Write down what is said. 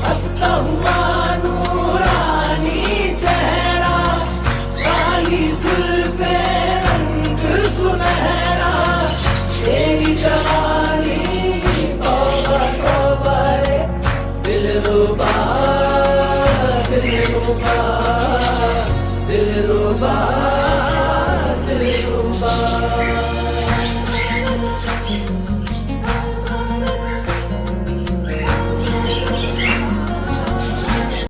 हंसता हुआ नूरानी चेहरा, काली जुल्फे रंग सुनहरा, तेरी जवानी तौबा तौबा रे, दिलरुबा दिलरुबा दिलरुबा